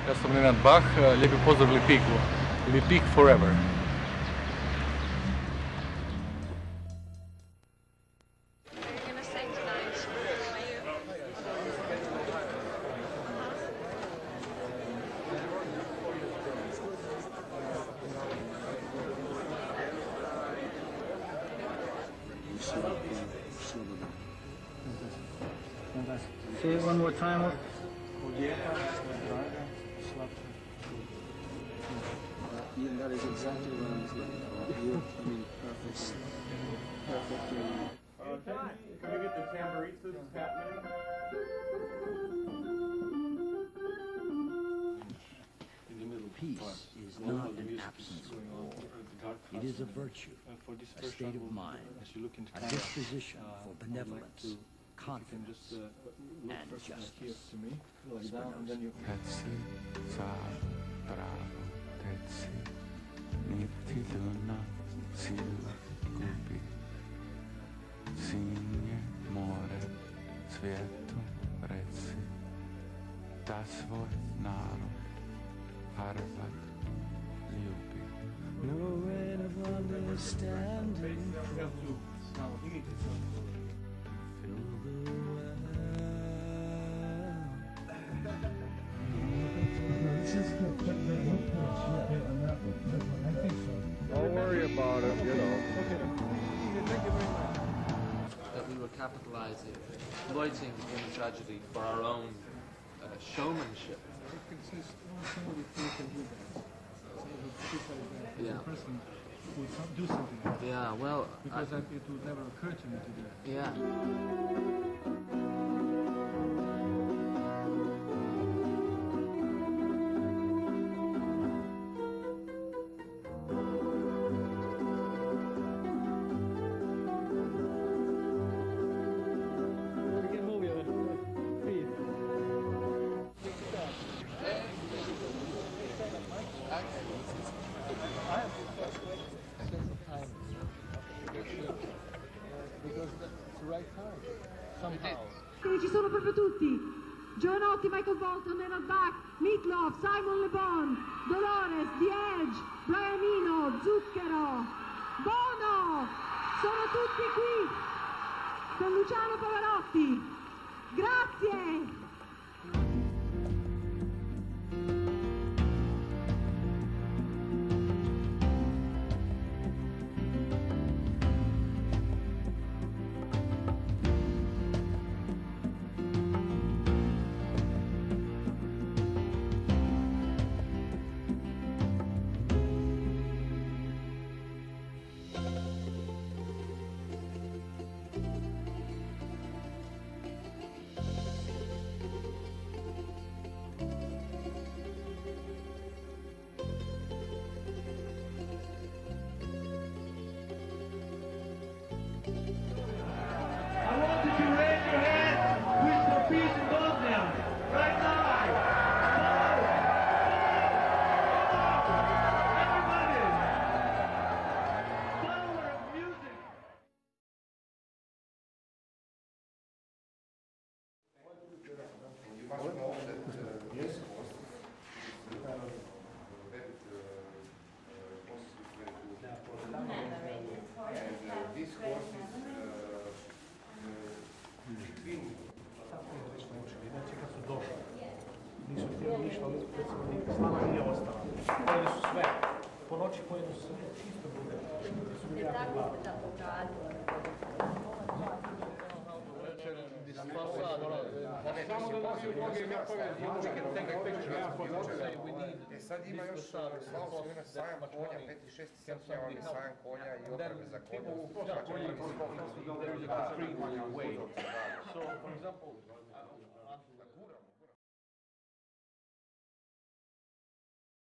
Ja sam Nenad Bah, lijepi pozdrav Lipiku. Lipik forever. Say it one more time. That is exactly what I was looking for. You, I mean, perfect. Can we get the tambourine so this is happening? Peace is not an absence of war. It is a virtue, a state of mind, a disposition for benevolence, confidence, and justice. Tetsi, saado, bravo, tetsi, nittiluna, silu, gubi, sinje, more, cvijetu, reci, da svoj narod, Harvard, ljubi. No way of understanding. Don't worry about it, you know. That we were capitalizing, exploiting human tragedy for our own showmanship. Yeah. Do something. Yeah, well, Because it would never occur to me to do that. yeah. Ci sono proprio tutti. Giovanotti, Michael Bolton, Nenad Bah, Meatloaf, Simon Le Bon, Dolores, The Edge, Brian Eno, Zucchero, Bono. Sono tutti qui con Luciano Pavarotti. Grazie. Nisu htjeli ništa, ali recimo ni slava nije ostala. Pojeli su sve. Po noći pojeli su sve, čisto bude. Su bili jako gladni. Samo da nosi uloge i ja sad ima još Slavonski ima sajam konja, 5. i 6. srpnja vam je sajam konja i opreme za konja.